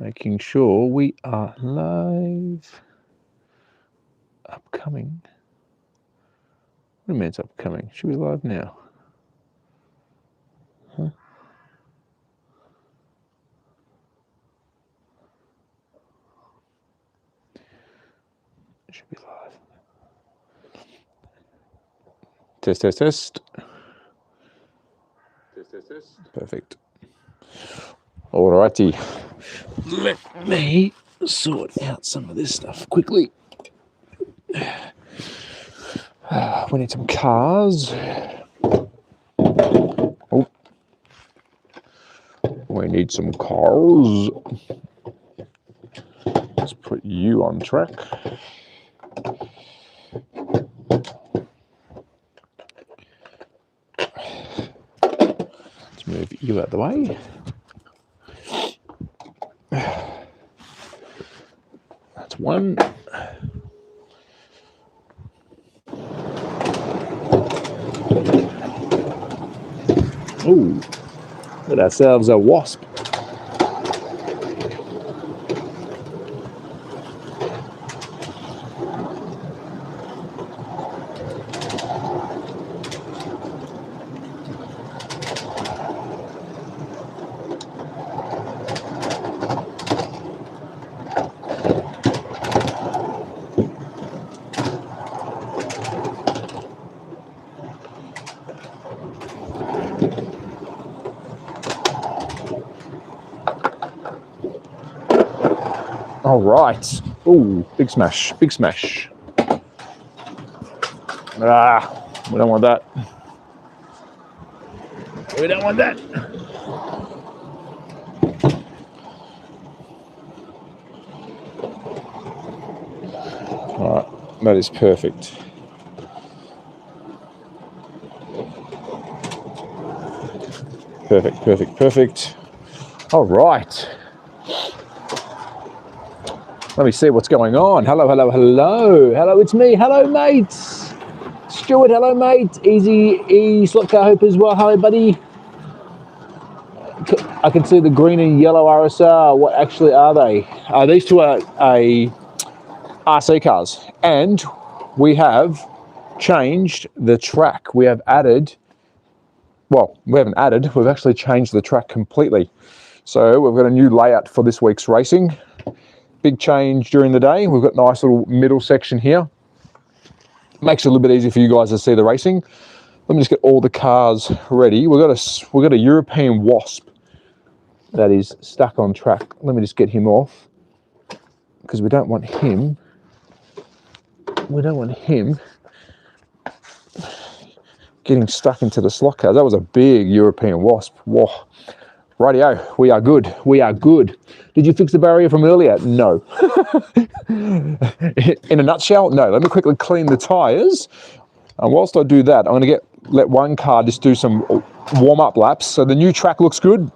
Making sure we are live. Upcoming. What do you mean it's upcoming? Should we be live now? Huh? Should be live. Test, test, test. Test, test, test. Perfect. Alrighty. Let me sort out some of this stuff quickly. We need some cars. Oh. We need some cars. Let's put you on track. Let's move you out of the way. That's one. Ooh, got ourselves a wasp. All right. Ooh, big smash, big smash. Ah, we don't want that. We don't want that. All right, that is perfect. Perfect, perfect, perfect. All right. Let me see what's going on. Hello, hello, hello. Hello, it's me. Hello, mates. Stuart, hello, mate. Easy E slot car hope as well. Hello, buddy. I can see the green and yellow RSR. What actually are they? These two are RCCARS. And we have changed the track. We have added, well, we haven't added, we've actually changed the track completely. So we've got a new layout for this week's racing. Big change during the day. We've got a nice little middle section here. Makes it a little bit easier for you guys to see the racing. Let me just get all the cars ready. We've got a European Wasp that is stuck on track. Let me just get him off because we don't want him. We don't want him getting stuck into the slot cars. That was a big European Wasp. Whoa. Rightio, we are good. We are good. Did you fix the barrier from earlier? No. In a nutshell, no. Let me quickly clean the tyres. And whilst I do that, I'm going to let one car just do some warm-up laps. So the new track looks good.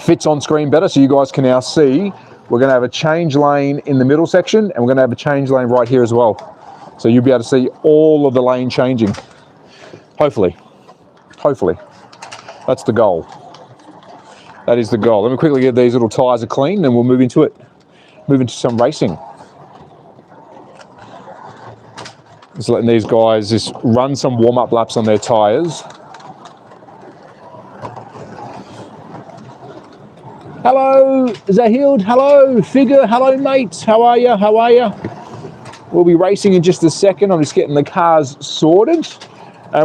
Fits on screen better, so you guys can now see. We're going to have a change lane in the middle section, and we're going to have a change lane right here as well. So you'll be able to see all of the lane changing. Hopefully. Hopefully. That's the goal. That is the goal. Let me quickly get these little tyres clean and we'll move into it. Move into some racing. Just letting these guys just run some warm-up laps on their tyres. Hello, Zahid. Hello, Figure. Hello, mates. How are you? How are you? We'll be racing in just a second. I'm just getting the cars sorted.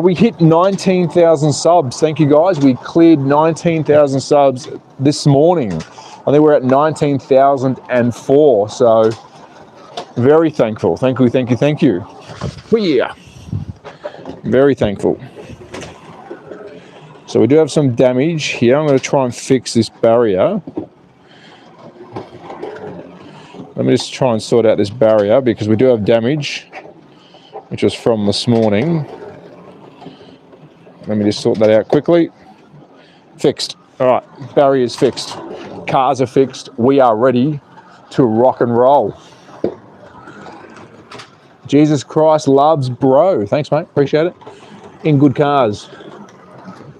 We hit 19,000 subs. Thank you, guys. We cleared 19,000 subs this morning. I think we're at 19,004. So very thankful. Thank you, thank you, thank you. Oh, yeah. Very thankful. So we do have some damage here. I'm going to try and fix this barrier. Let me just try and sort out this barrier because we do have damage, which was from this morning. Let me just sort that out quickly. Fixed. All right, barrier's fixed. Cars are fixed. We are ready to rock and roll. Jesus Christ loves bro. Thanks, mate. Appreciate it. In good cars.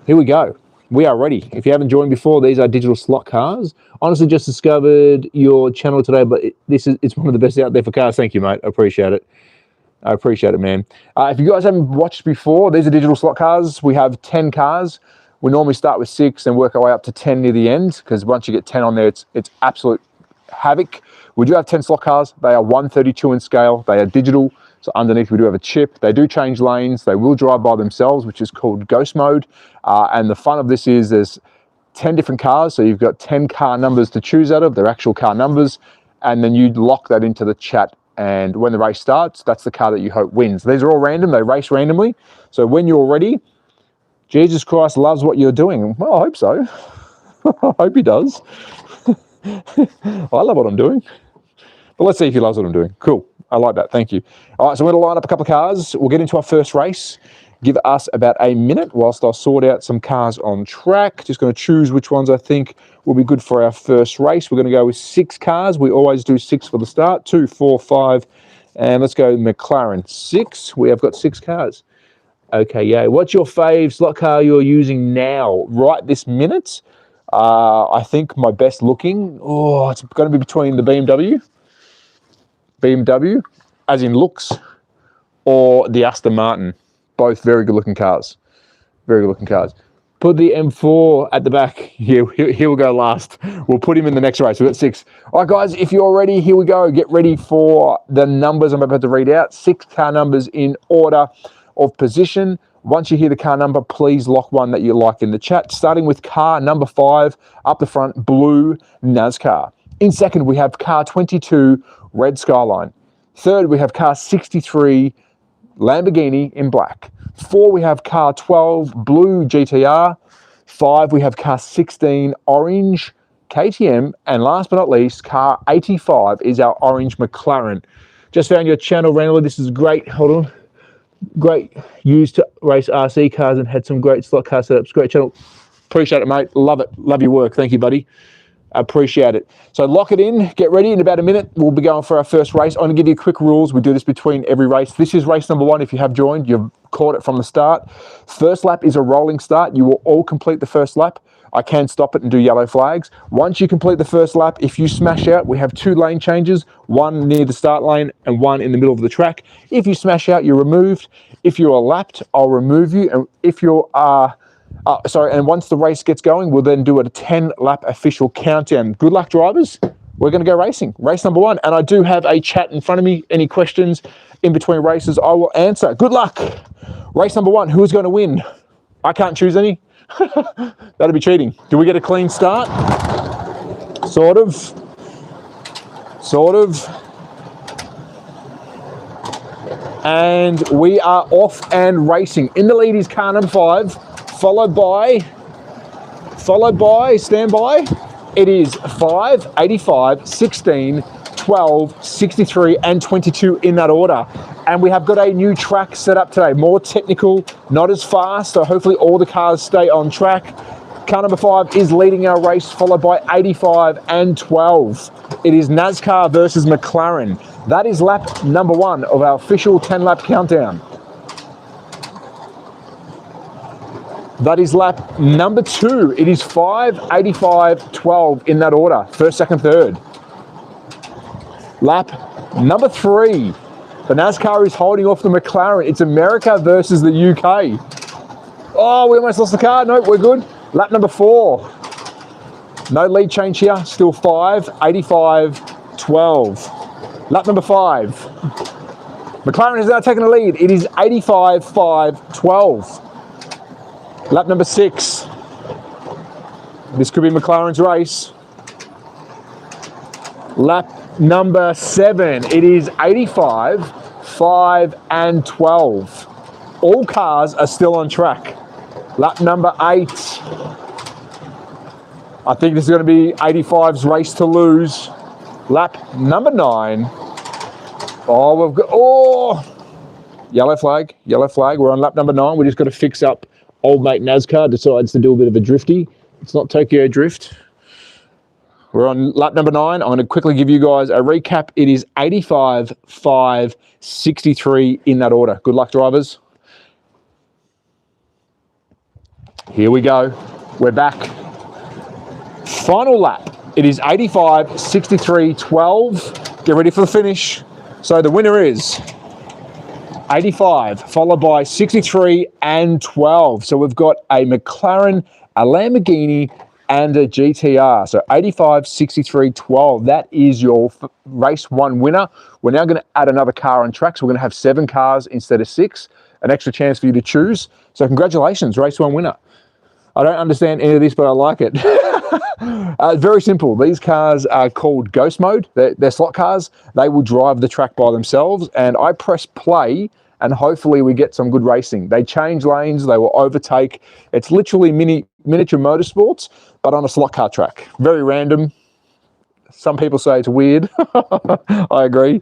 Here we go. we are ready. If you haven't joined before, these are digital slot cars. Honestly, just discovered your channel today, but it's one of the best out there for cars. Thank you, mate. I appreciate it. I appreciate it, man. If you guys haven't watched before, these are digital slot cars. We have 10 cars. We normally start with 6 and work our way up to 10 near the end, because once you get 10 on there, it's absolute havoc. We do have 10 slot cars. They are 132 in scale. They are digital. So underneath we do have a chip. They do change lanes. They will drive by themselves, which is called ghost mode. And the fun of this is there's 10 different cars. So you've got 10 car numbers to choose out of. They're actual car numbers. And then you lock that into the chat. And when the race starts, that's the car that you hope wins. These are all random. They race randomly. So when you're ready, Jesus Christ loves what you're doing. Well, I hope so. I hope he does. I love what I'm doing. But let's see if he loves what I'm doing. Cool. I like that. Thank you. All right, so we're going to line up a couple of cars. We'll get into our first race. Give us about a minute whilst I sort out some cars on track. Just going to choose which ones I think will be good for our first race. We're going to go with 6 cars. We always do 6 for the start. 2, 4, 5. And let's go McLaren 6. We have got 6 cars. Okay, yeah. What's your fave slot car you're using now? Right this minute? I think my best looking, it's going to be between the BMW, as in looks, or the Aston Martin. Both very good looking cars. Very good looking cars. Put the M4 at the back. He'll go last. We'll put him in the next race. We've got 6. All right, guys, if you're ready, here we go. Get ready for the numbers I'm about to read out. 6 car numbers in order of position. Once you hear the car number, please lock one that you like in the chat. Starting with car number 5, up the front, blue NASCAR. In second, we have car 22, red Skyline. Third, we have car 63, Lamborghini in black. 4, we have car 12, blue GTR. 5, we have car 16, orange KTM. And last but not least, car 85 is our orange McLaren. Just found your channel randomly. This is great. Hold on. Great. Used to race RC cars and had some great slot car setups. Great channel. Appreciate it, mate. Love it. Love your work. Thank you, buddy. Appreciate it. So lock it in, get ready. In about a minute, we'll be going for our first race. I'm going to give you quick rules. We do this between every race. This is race number 1. If you have joined, you've caught it from the start. First lap is a rolling start. You will all complete the first lap. I can stop it and do yellow flags. Once you complete the first lap, if you smash out, we have 2 lane changes, one near the start lane and one in the middle of the track. If you smash out, you're removed. If you're lapped, I'll remove you. And if you are and once the race gets going, we'll then do a 10-lap official countdown. Good luck, drivers. We're going to go racing. Race number 1. And I do have a chat in front of me. Any questions in between races, I will answer. Good luck. Race number 1. Who is going to win? I can't choose any. That'd be cheating. Do we get a clean start? Sort of. And we are off and racing. In the lead is car number 5. Followed by, stand by, it is 5, 85, 16, 12, 63, and 22 in that order. And we have got a new track set up today, more technical, not as fast, so hopefully all the cars stay on track. Car number 5 is leading our race, followed by 85 and 12. It is NASCAR versus McLaren. That is lap number 1 of our official 10-lap countdown. That is lap number 2. It is 5, 85, 12 in that order. First, second, third. Lap number 3. The NASCAR is holding off the McLaren. It's America versus the UK. Oh, we almost lost the car. No, we're good. Lap number 4. No lead change here. Still 5, 85, 12. Lap number 5. McLaren has now taken the lead. It is 85, 5, 12. Lap number 6. This could be McLaren's race. Lap number 7. It is 85, 5, and 12. All cars are still on track. Lap number 8. I think this is going to be 85's race to lose. Lap number 9. Oh, we've got, yellow flag. We're on lap number 9. We just got to fix up. Old mate NASCAR decides to do a bit of a drifty. It's not Tokyo Drift. We're on lap number 9. I'm going to quickly give you guys a recap. It is 85, 5, 63 in that order. Good luck, drivers. Here we go. We're back. Final lap. It is 85, 63, 12. Get ready for the finish. So the winner is 85, followed by 63 and 12. So we've got a McLaren, a Lamborghini, and a GTR. So 85, 63, 12. That is your race one winner. We're now going to add another car on track. So we're going to have 7 cars instead of 6. An extra chance for you to choose. So congratulations, race one winner. I don't understand any of this, but I like it. Very simple. These cars are called Ghost Mode. They're slot cars. They will drive the track by themselves. And I press play and hopefully we get some good racing. They change lanes. They will overtake. It's literally miniature motorsports, but on a slot car track. Very random. Some people say it's weird. I agree.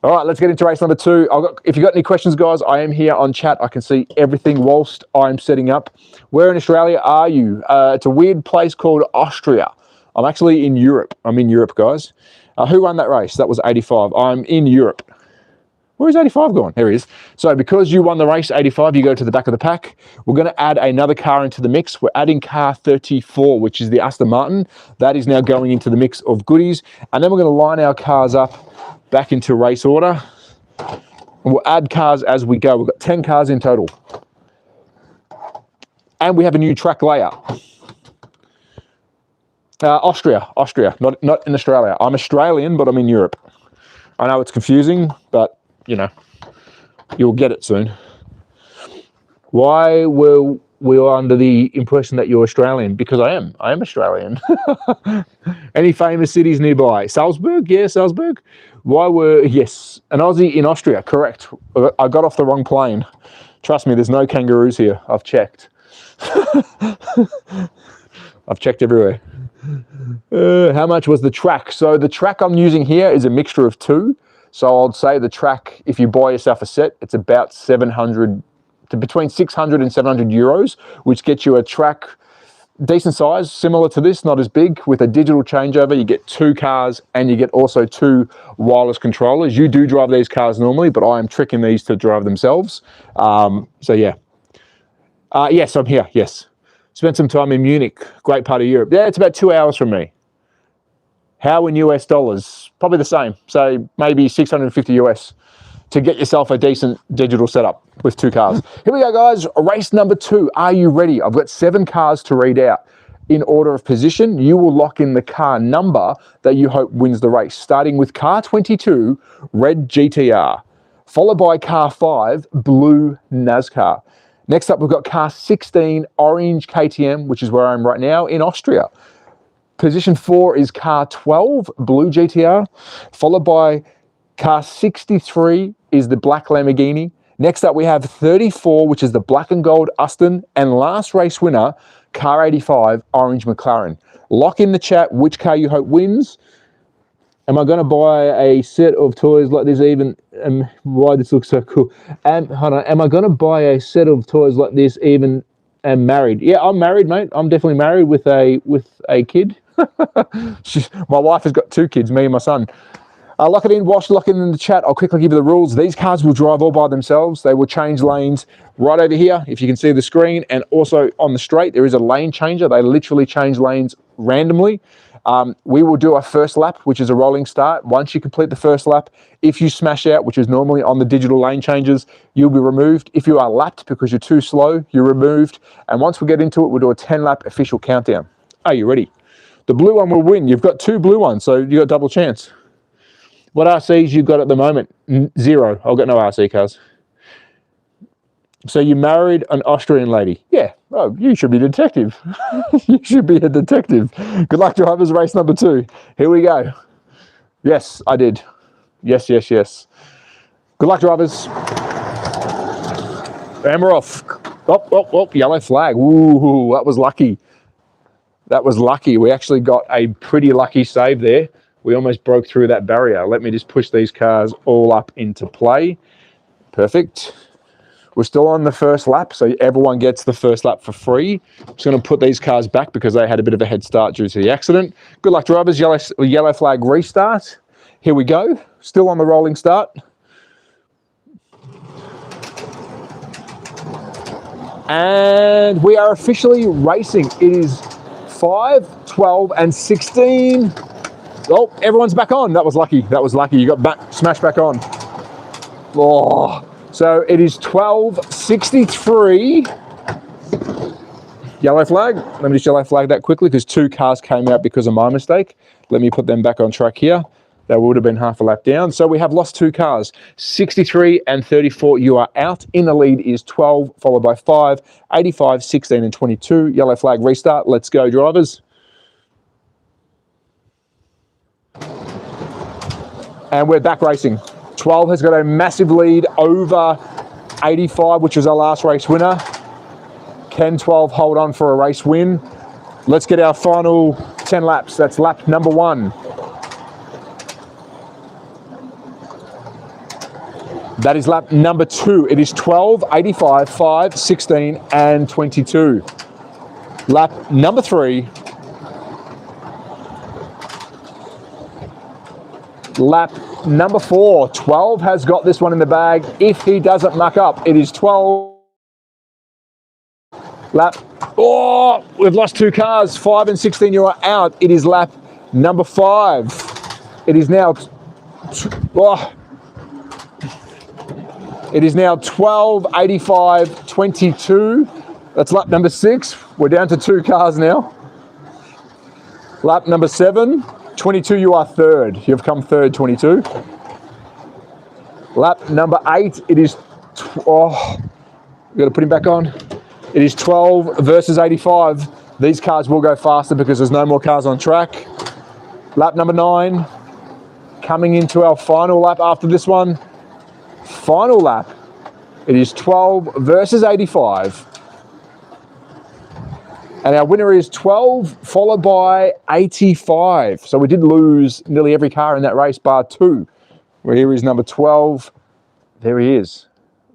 All right, let's get into race number 2. If you've got any questions, guys, I am here on chat. I can see everything whilst I'm setting up. Where in Australia are you? It's a weird place called Austria. I'm actually in Europe. I'm in Europe, guys. Who won that race? That was 85. I'm in Europe. Where's 85 gone? Here he is. So because you won the race, 85, you go to the back of the pack. We're going to add another car into the mix. We're adding car 34, which is the Aston Martin. That is now going into the mix of goodies. And then we're going to line our cars up back into race order. And we'll add cars as we go. We've got 10 cars in total. And we have a new track layout. Austria, not in Australia. I'm Australian, but I'm in Europe. I know it's confusing, but you know, you'll get it soon. Why were we under the impression that you're Australian? Because I am Australian. Any famous cities nearby? Salzburg? Yeah, Salzburg. Yes, an Aussie in Austria, correct. I got off the wrong plane. Trust me, there's no kangaroos here. I've checked. I've checked everywhere. How much was the track? So the track I'm using here is a mixture of 2. So I'd say the track, if you buy yourself a set, it's about 700 to between 600 and 700 euros, which gets you a track decent size, similar to this, not as big, with a digital changeover. You get 2 cars and you get also 2 wireless controllers. You do drive these cars normally, but I am tricking these to drive themselves. So yeah. Yes, I'm here, yes. Spent some time in Munich, great part of Europe. Yeah, it's about 2 hours from me. How in US dollars? Probably the same. So maybe 650 US to get yourself a decent digital setup with 2 cars. Here we go, guys. Race number 2. Are you ready? I've got 7 cars to read out. In order of position, you will lock in the car number that you hope wins the race, starting with car 22, red GTR, followed by car 5, blue NASCAR. Next up, we've got car 16, orange KTM, which is where I am right now in Austria. Position 4 is car 12, blue GTR, followed by car 63 is the black Lamborghini. Next up, we have 34, which is the black and gold Aston. And last race winner, car 85, orange McLaren. Lock in the chat which car you hope wins. Am I going to buy a set of toys like this even? Why this looks so cool. Hold on. Am I going to buy a set of toys like this even am married? Yeah, I'm married, mate. I'm definitely married with a kid. My wife has got 2 kids, me and my son. Lock it in. Whilst locking in the chat, I'll quickly give you the rules. These cars will drive all by themselves. They will change lanes right over here, if you can see the screen, and also on the straight, there is a lane changer. They literally change lanes randomly. We will do a first lap, which is a rolling start. Once you complete the first lap, if you smash out, which is normally on the digital lane changes, you'll be removed. If you are lapped because you're too slow, you're removed. And once we get into it, we'll do a 10-lap official countdown. Are you ready? The blue one will win. You've got 2 blue ones, so you got double chance. What RCs you got at the moment? 0. I've got no RC cars. So you married an Austrian lady? Yeah. Oh, you should be a detective. You should be a detective. Good luck, drivers. Race number 2. Here we go. Yes, I did. Yes, yes, yes. Good luck, drivers. And we're off. Oh, yellow flag. Ooh, that was lucky. That was lucky. We actually got a pretty lucky save there. We almost broke through that barrier. Let me just push these cars all up into play. Perfect. We're still on the first lap, so everyone gets the first lap for free. I'm just going to put these cars back because they had a bit of a head start due to the accident. Good luck, drivers. Yellow flag restart. Here we go. Still on the rolling start. And we are officially racing. It is 5, 12, and 16. Oh, everyone's back on. That was lucky. That was lucky. You got back, smashed back on. Oh, so it is 12:63. Yellow flag. Let me just yellow flag that quickly because 2 cars came out because of my mistake. Let me put them back on track here. That would have been half a lap down. So we have lost 2 cars. 63 and 34, you are out. In the lead is 12, followed by 5, 85, 16, and 22. Yellow flag restart. Let's go, drivers. And we're back racing. 12 has got a massive lead over 85, which was our last race winner. Can 12 hold on for a race win? Let's get our final 10 laps. That's lap number 1. That is lap number 2. It is 12, 85, 5, 16, and 22. Lap number 3. Lap number 4. 12 has got this one in the bag. If he doesn't muck up, it is 12. Lap. Oh, we've lost 2 cars. 5 and 16, you are out. It is lap number 5. It is now. It is now 12, 85, 22. That's lap number 6. We're down to 2 cars now. Lap number 7. 22, you are third. You've come third, 22. Lap number 8. It is. Oh, we've got to put him back on. It is 12 versus 85. These cars will go faster because there's no more cars on track. Lap number 9. Coming into our final lap after this one. Final lap. It is 12 versus 85. And our winner is 12, followed by 85. So we did lose nearly every car in that race, bar 2. Well, here is number 12. There he is.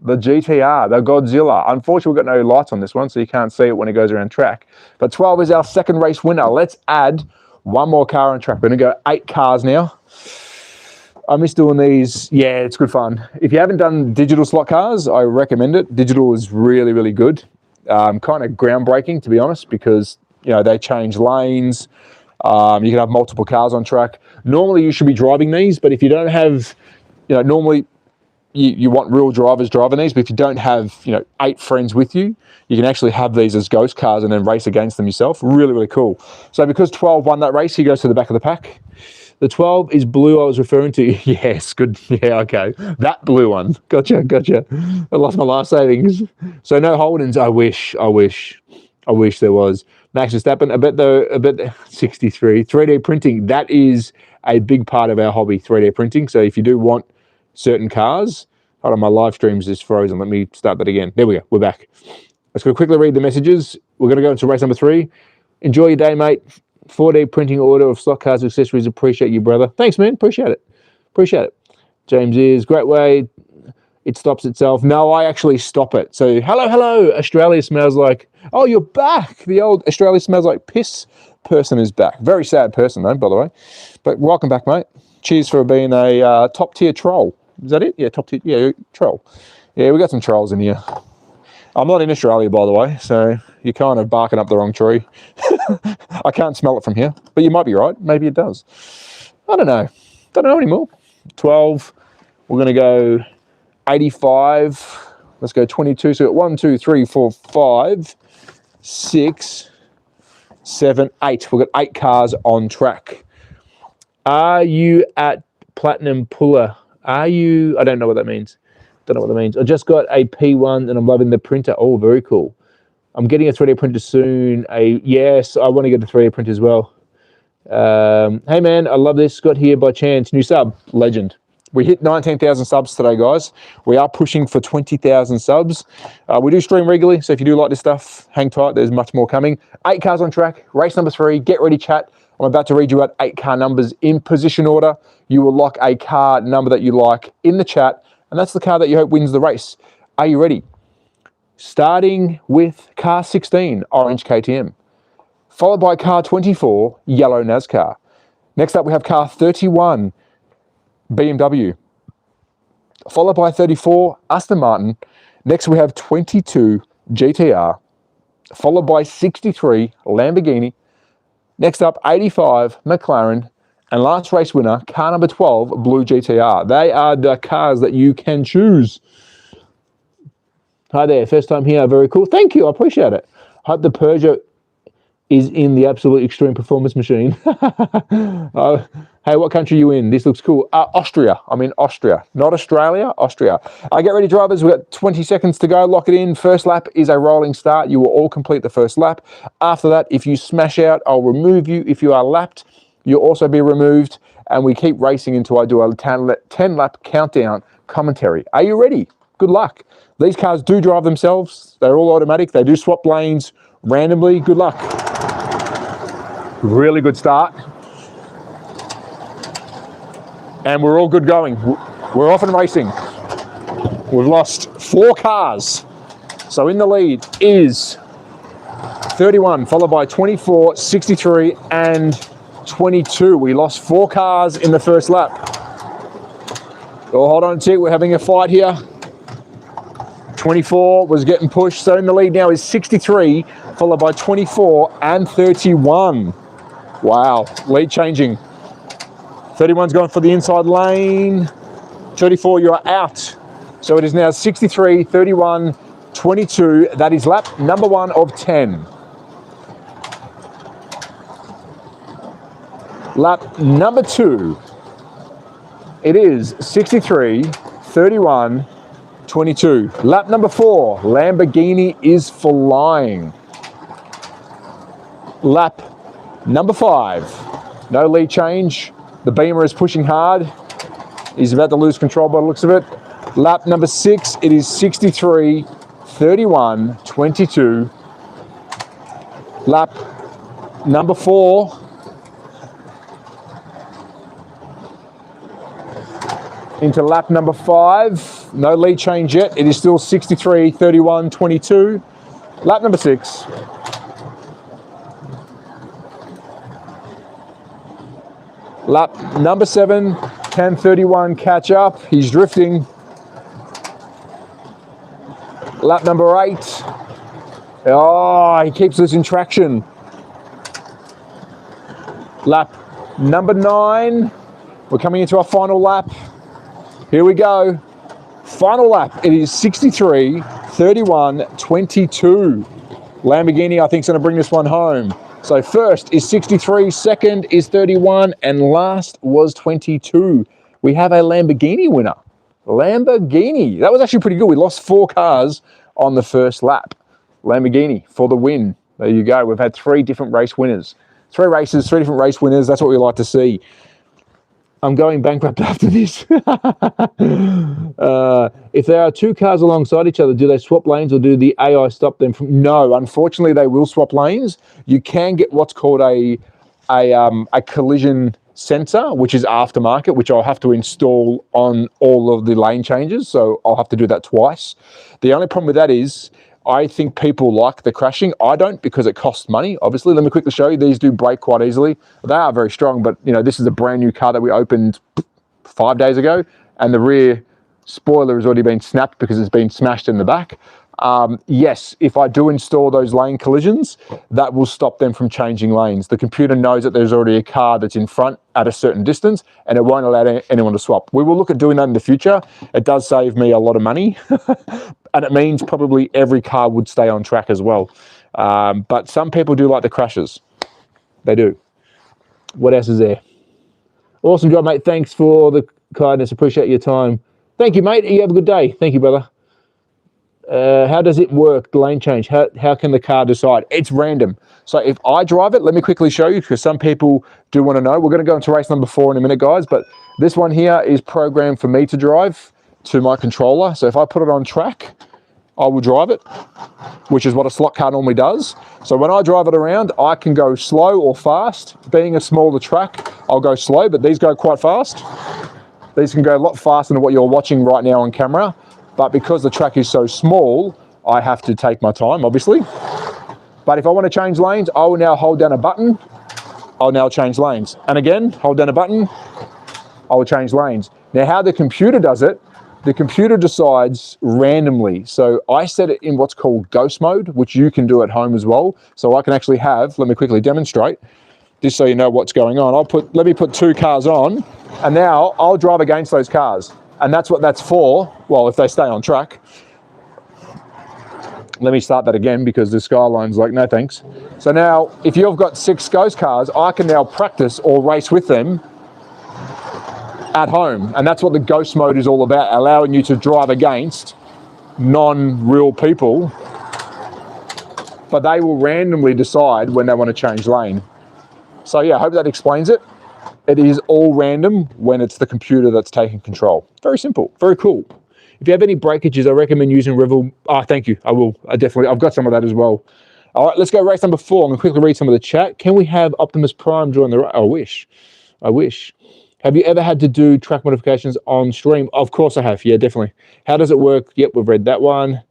The GTR, the Godzilla. Unfortunately, we've got no lights on this one, so you can't see it when it goes around track. But 12 is our second race winner. Let's add 1 more car on track. We're going to go 8 cars now. I miss doing these. Yeah, it's good fun. If you haven't done digital slot cars, I recommend it. Digital is really, really good. Kind of groundbreaking, to be honest, because they change lanes. You can have multiple cars on track. Normally, you should be driving these, but if you don't have, normally you want real drivers driving these. But if you don't have, 8 friends with you, you can actually have these as ghost cars and then race against them yourself. Really, really cool. So because 12 won that race, he goes to the back of the pack. The 12 is blue I was referring to. Yes, good. Yeah, okay. That blue one. Gotcha. I lost my life savings. So no Holdens. I wish there was. Max Verstappen. I bet 63. 3D printing. That is a big part of our hobby, 3D printing. So if you do want certain cars, hold on, my live stream's just frozen. Let me start that again. There we go. We're back. Let's go quickly read the messages. We're going to go into race number 3. Enjoy your day, mate. 4D printing order of slot cars accessories. Appreciate you, brother. Thanks, man. Appreciate it. James is great way. It stops itself. No, I actually stop it. So hello. Australia smells like. Oh, you're back. The old Australia smells like piss person is back. Very sad person though, by the way. But welcome back, mate. Cheers for being a top tier troll. Is that it? Yeah, top tier. Yeah, troll. Yeah, we got some trolls in here. I'm not in Australia, by the way, so you're kind of barking up the wrong tree. I can't smell it from here, but you might be right. Maybe it does. I don't know. Don't know anymore. 12. We're going to go 85. Let's go 22. So we've got 1, 2, 3, 4, 5, 6, 7, 8. We've got 8 cars on track. Are you at Platinum Puller? Are you? I don't know what that means. I just got a P1 and I'm loving the printer. Oh, very cool. I'm getting a 3D printer soon. Yes, I want to get a 3D printer as well. Hey, man, I love this. Got here by chance. New sub. Legend. We hit 19,000 subs today, guys. We are pushing for 20,000 subs. We do stream regularly, so if you do like this stuff, hang tight. There's much more coming. 8 cars on track. Race number 3. Get ready, chat. I'm about to read you out 8 car numbers in position order. You will lock a car number that you like in the chat, and that's the car that you hope wins the race. Are you ready? Starting with car 16, orange KTM. Followed by car 24, yellow NASCAR. Next up, we have car 31, BMW. Followed by 34, Aston Martin. Next, we have 22, GTR, followed by 63 Lamborghini. Next up, 85 McLaren, and last race winner, car number 12, blue GTR. They are the cars that you can choose. Hi there, first time here, very cool. Thank you, I appreciate it. Hope the Peugeot is in the absolute extreme performance machine. Hey, what country are you in? This looks cool. Austria. I'm in Austria. Not Australia, Austria. Get ready, drivers. We've got 20 seconds to go. Lock it in. First lap is a rolling start. You will all complete the first lap. After that, if you smash out, I'll remove you. If you are lapped, you'll also be removed. And we keep racing until I do a 10-lap countdown commentary. Are you ready? Good luck. These cars do drive themselves. They're all automatic. They do swap lanes randomly. Good luck. Really good start. And we're all good going. We're off and racing. We've lost 4 cars. So in the lead is 31, followed by 24, 63, and 22. We lost 4 cars in the first lap. Oh, hold on a tick, we're having a fight here. 24 was getting pushed. So in the lead now is 63, followed by 24 and 31. Wow, lead changing. 31's going for the inside lane. 34, you are out. So it is now 63, 31, 22. That is lap number 1 of 10. Lap number 2. It is 63, 31, 22. Lap number 4. Lamborghini is flying. Lap number 5. No lead change. The Beamer is pushing hard. He's about to lose control by the looks of it. Lap number 6, it is 63, 31, 22. Lap number 4. Into lap number 5. No lead change yet. It is still 63, 31, 22. Lap number 6. Lap number 7, 10:31 catch up. He's drifting. Lap number 8. Oh, he keeps losing traction. Lap number 9. We're coming into our final lap. Here we go. Final lap. It is 63, 31, 22. Lamborghini, I think, is going to bring this one home. So first is 63, second is 31, and last was 22. We have a Lamborghini winner. Lamborghini. That was actually pretty good. We lost 4 cars on the first lap. Lamborghini for the win. There you go. We've had 3 different race winners. 3 races, 3 different race winners. That's what we like to see. I'm going bankrupt after this. If there are 2 cars alongside each other, do they swap lanes or do the AI stop them from? No, unfortunately, they will swap lanes. You can get what's called a collision sensor, which is aftermarket, which I'll have to install on all of the lane changes. So I'll have to do that twice. The only problem with that is I think people like the crashing. I don't, because it costs money, obviously. Let me quickly show you. These do break quite easily. They are very strong, but you know, this is a brand new car that we opened 5 days ago, and the rear spoiler has already been snapped because it's been smashed in the back. Yes, if I do install those lane collisions, that will stop them from changing lanes. The computer knows that there's already a car that's in front at a certain distance, and it won't allow anyone to swap. We will look at doing that in the future. It does save me a lot of money, and it means probably every car would stay on track as well. But some people do like the crashes. They do. What else is there? Awesome job, mate. Thanks for the kindness. Appreciate your time. Thank you, mate. You have a good day. Thank you, brother. How does it work, the lane change? How can the car decide? It's random. So if I drive it, let me quickly show you, because some people do want to know. We're going to go into race number 4 in a minute, guys, but this one here is programmed for me to drive to my controller. So if I put it on track, I will drive it, which is what a slot car normally does. So when I drive it around, I can go slow or fast. Being a smaller track, I'll go slow, but these go quite fast. These can go a lot faster than what you're watching right now on camera. But because the track is so small, I have to take my time, obviously. But if I want to change lanes, I will now hold down a button. I'll now change lanes. And again, hold down a button, I will change lanes. Now, how the computer does it, the computer decides randomly. So I set it in what's called ghost mode, which you can do at home as well. So I can actually have, let me quickly demonstrate, just so you know what's going on. Let me put 2 cars on, and now I'll drive against those cars. And that's what that's for. Well, if they stay on track. Let me start that again because the Skyline's like, no thanks. So now, if you've got 6 ghost cars, I can now practice or race with them at home. And that's what the ghost mode is all about, allowing you to drive against non-real people, but they will randomly decide when they want to change lane. So yeah, I hope that explains it. It is all random when it's the computer that's taking control. Very simple, very cool. If you have any breakages, I recommend using Revel. Thank you. I will. I've got some of that as well. All right, let's go race number 4. I'm going to quickly read some of the chat. Can we have Optimus Prime join the race? I wish. Have you ever had to do track modifications on stream? Of course I have. Yeah, definitely. How does it work? Yep, we've read that one.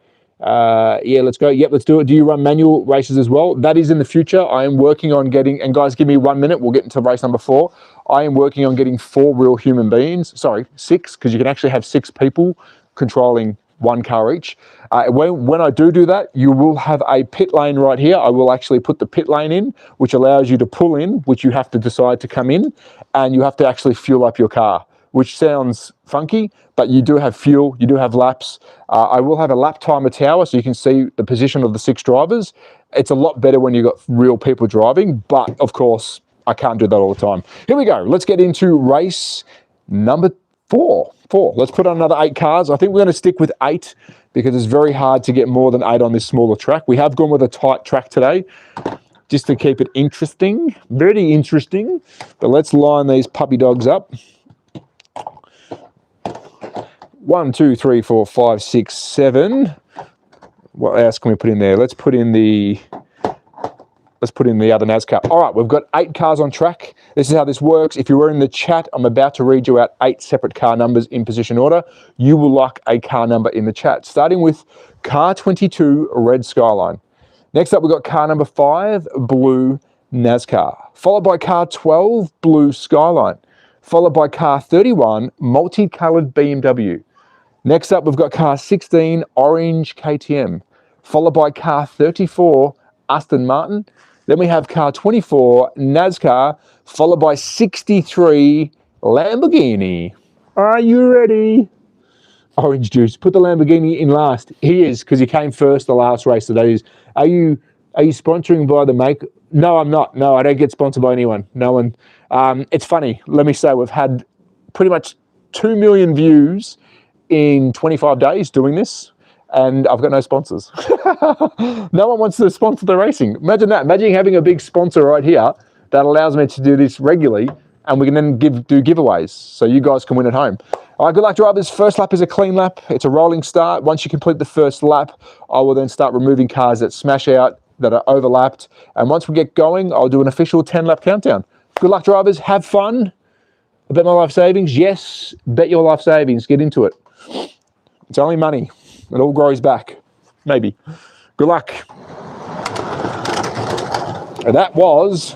Yeah, let's go. Yep, let's do it. Do you run manual races as well? That is in the future. I am working on getting, and guys, give me 1 minute. We'll get into race number 4. I am working on getting 4 real human beings. Sorry, 6, because you can actually have 6 people controlling 1 car each. When I do that, you will have a pit lane right here. I will actually put the pit lane in, which allows you to pull in, which you have to decide to come in, and you have to actually fuel up your car, which sounds funky, but you do have fuel, you do have laps. I will have a lap timer tower so you can see the position of the 6 drivers. It's a lot better when you've got real people driving, but of course, I can't do that all the time. Here we go. Let's get into race number 4. Let's put on another 8 cars. I think we're going to stick with 8 because it's very hard to get more than 8 on this smaller track. We have gone with a tight track today just to keep it interesting, very interesting. But let's line these puppy dogs up. 1, 2, 3, 4, 5, 6, 7. What else can we put in there? Let's put in the other NASCAR. All right, we've got 8 cars on track. This is how this works. If you were in the chat, I'm about to read you out 8 separate car numbers in position order. You will like a car number in the chat, starting with car 22, red Skyline. Next up, we've got car number 5, blue NASCAR, followed by car 12, blue Skyline, followed by car 31, multicolored BMW. Next up, we've got car 16, orange KTM, followed by car 34, Aston Martin. Then we have car 24, NASCAR, followed by 63, Lamborghini. Are you ready? Orange juice. Put the Lamborghini in last. He is, because he came first the last race today. Are you sponsoring by the make? No, I'm not. No, I don't get sponsored by anyone. No one. It's funny. Let me say we've had pretty much 2 million views in 25 days doing this. And I've got no sponsors. No one wants to sponsor the racing. Imagine that. Imagine having a big sponsor right here that allows me to do this regularly, and we can then do giveaways so you guys can win at home. All right, good luck, drivers. First lap is a clean lap. It's a rolling start. Once you complete the first lap, I will then start removing cars that smash out, that are overlapped. And once we get going, I'll do an official 10-lap countdown. Good luck, drivers. Have fun. I bet my life savings. Yes, bet your life savings. Get into it. It's only money. It all grows back. Maybe. Good luck. And that was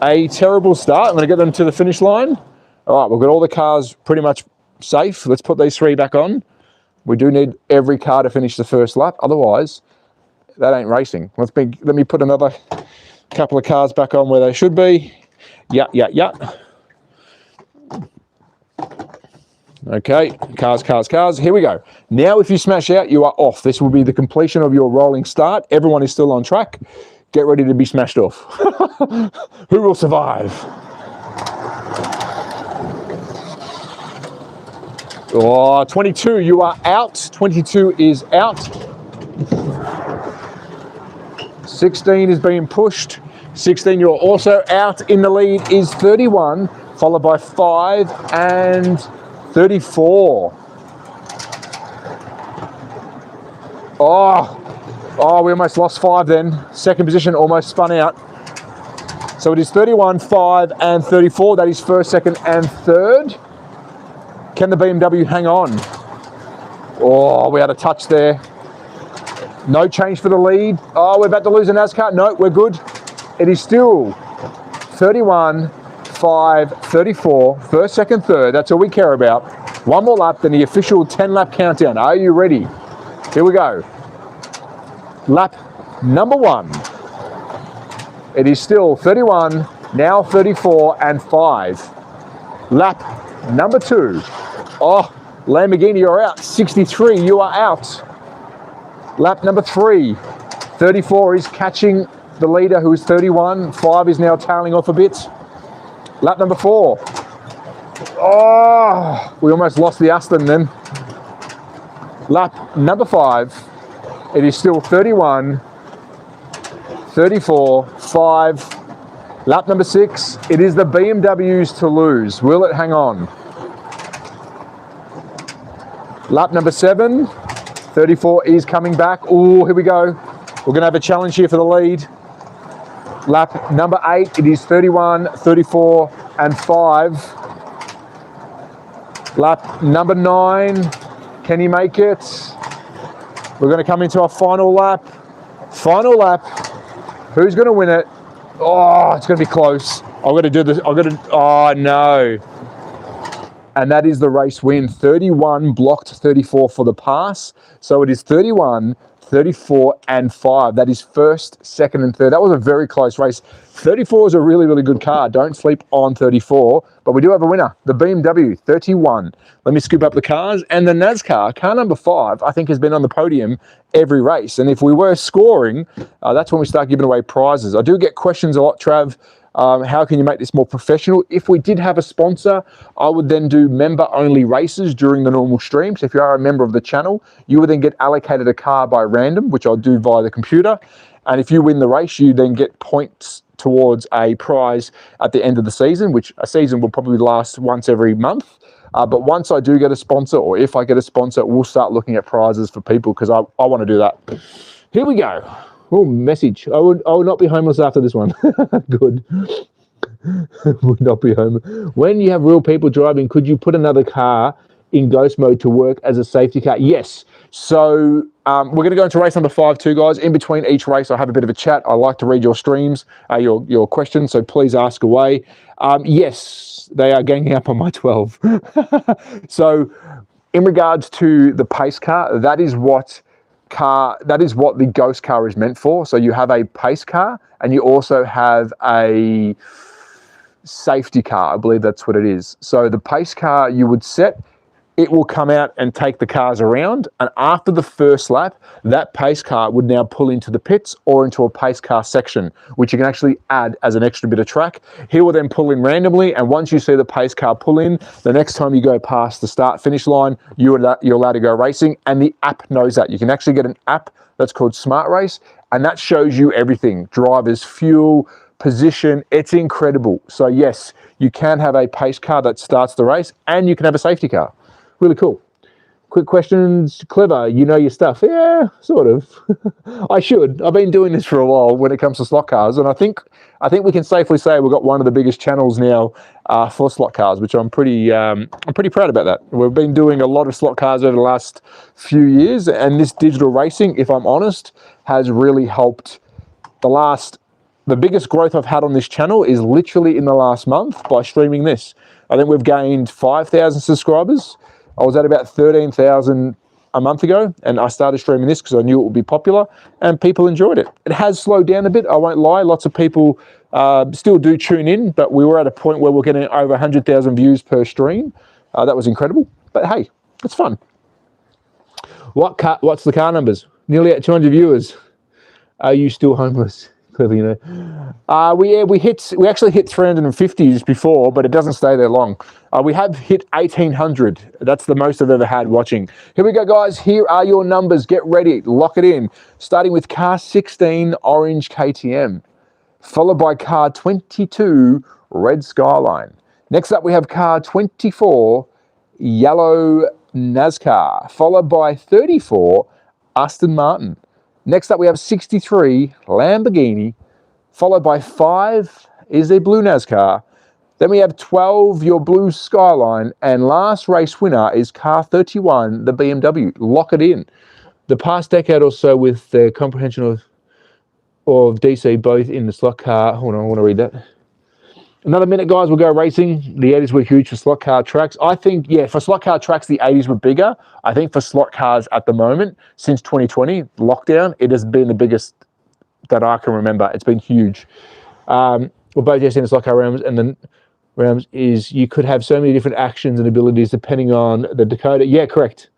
a terrible start. I'm going to get them to the finish line. All right, we've got all the cars pretty much safe. Let's put these 3 back on. We do need every car to finish the first lap. Otherwise, that ain't racing. Let me put another couple of cars back on where they should be. Yeah. Okay, cars. Here we go. Now, if you smash out, you are off. This will be the completion of your rolling start. Everyone is still on track. Get ready to be smashed off. Who will survive? Oh, 22, you are out. 22 is out. 16 is being pushed. 16, you're also out. In the lead is 31, followed by 5 and 34. Oh, we almost lost 5 then. Second position almost spun out. So it is 31, 5 and 34. That is first, second and third. Can the BMW hang on? Oh, we had a touch there. No change for the lead. Oh, we're about to lose a NASCAR. No, we're good. It is still 31, 5, 34, first, second, third. That's all we care about. One more lap, then the official 10-lap countdown. Are you ready? Here we go. Lap number 1. It is still 31, now 34 and 5. Lap number 2. Oh, Lamborghini, you're out. 63, you are out. Lap number 3. 34 is catching the leader, who is 31. 5 is now tailing off a bit. Lap number 4. Oh, we almost lost the Aston then. Lap number 5. It is still 31, 34, 5. Lap number 6. It is the BMWs to lose. Will it hang on? Lap number 7. 34 is coming back. Oh, here we go. We're going to have a challenge here for the lead. Lap number 8. It is 31, 34 and 5. Lap number 9. Can he make it? We're going to come into our final lap. Final lap. Who's going to win it? Oh, it's going to be close. I've got to do this. Oh, no. And that is the race win. 31 blocked 34 for the pass. So it is 31, 34 and 5. That is first, second and third. That was a very close race. 34 is a really, really good car. Don't sleep on 34. But we do have a winner, the BMW 31. Let me scoop up the cars. And the NASCAR, car number 5, I think has been on the podium every race. And if we were scoring, that's when we start giving away prizes. I do get questions a lot, Trav. How can you make this more professional? If we did have a sponsor, I would then do member-only races during the normal stream. So if you are a member of the channel, you would then get allocated a car by random, which I'll do via the computer. And if you win the race, you then get points towards a prize at the end of the season, which a season will probably last once every month. But once I do get a sponsor, or if I get a sponsor, we'll start looking at prizes for people, because I want to do that. Here we go. Oh, message. I will not be homeless after this one. Good. Would not be homeless. When you have real people driving, could you put another car in ghost mode to work as a safety car? Yes. So we're going to go into race number 5 too, guys. In between each race, I have a bit of a chat. I like to read your streams, your questions, so please ask away. Yes, they are ganging up on my 12. So in regards to the pace car, that is what the ghost car is meant for. So you have a pace car and you also have a safety car. I believe that's what it is. So the pace car you would set, it will come out and take the cars around, and after the first lap, that pace car would now pull into the pits or into a pace car section, which you can actually add as an extra bit of track. He will then pull in randomly, and once you see the pace car pull in, the next time you go past the start-finish line, you're allowed to go racing, and the app knows that. You can actually get an app that's called Smart Race, and that shows you everything. Drivers, fuel, position, it's incredible. So yes, you can have a pace car that starts the race, and you can have a safety car. Really cool. Quick questions. Clever, you know your stuff. Yeah, sort of. I should. I've been doing this for a while when it comes to slot cars, and I think we can safely say we've got one of the biggest channels now for slot cars, which I'm pretty proud about that. We've been doing a lot of slot cars over the last few years, and this digital racing, if I'm honest, has really helped. The biggest growth I've had on this channel is literally in the last month by streaming this. I think we've gained 5,000 subscribers. I was at about 13,000 a month ago, and I started streaming this because I knew it would be popular, and people enjoyed it. It has slowed down a bit, I won't lie. Lots of people still do tune in, but we were at a point where we're getting over 100,000 views per stream. That was incredible, but hey, it's fun. What's the car numbers? Nearly at 200 viewers. Are you still homeless? Clearly, you know. We actually hit 350 just before, but it doesn't stay there long. We have hit 1,800. That's the most I've ever had watching. Here we go, guys. Here are your numbers. Get ready. Lock it in. Starting with car 16, orange KTM. Followed by car 22, red Skyline. Next up, we have car 24, yellow NASCAR. Followed by 34, Aston Martin. Next up, we have 63, Lamborghini, followed by 5 is a blue NASCAR. Then we have 12, your blue Skyline, and last race winner is car 31, the BMW. Lock it in. The past decade or so with the comprehension of DC, both in the slot car. Hold on, I want to read that. Another minute, guys, we'll go racing. The 80s were huge for slot car tracks. I think, yeah, for slot car tracks, the 80s were bigger. I think for slot cars at the moment, since 2020, lockdown, it has been the biggest that I can remember. It's been huge. We're both just in the slot car realms, and the realms is you could have so many different actions and abilities depending on the Dakota. Yeah, correct.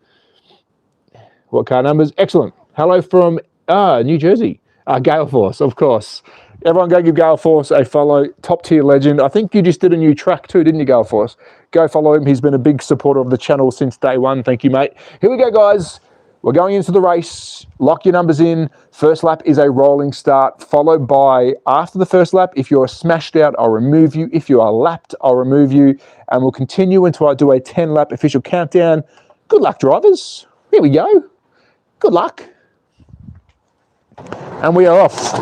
What car numbers? Excellent. Hello from New Jersey. Gale Force, of course. Everyone go give Gale Force a follow. Top tier legend. I think you just did a new track too, didn't you, Gale Force? Go follow him. He's been a big supporter of the channel since day one. Thank you, mate. Here we go, guys. We're going into the race. Lock your numbers in. First lap is a rolling start, followed by, after the first lap, if you're smashed out, I'll remove you. If you are lapped, I'll remove you. And we'll continue until I do a 10-lap official countdown. Good luck, drivers. Here we go. Good luck. And we are off.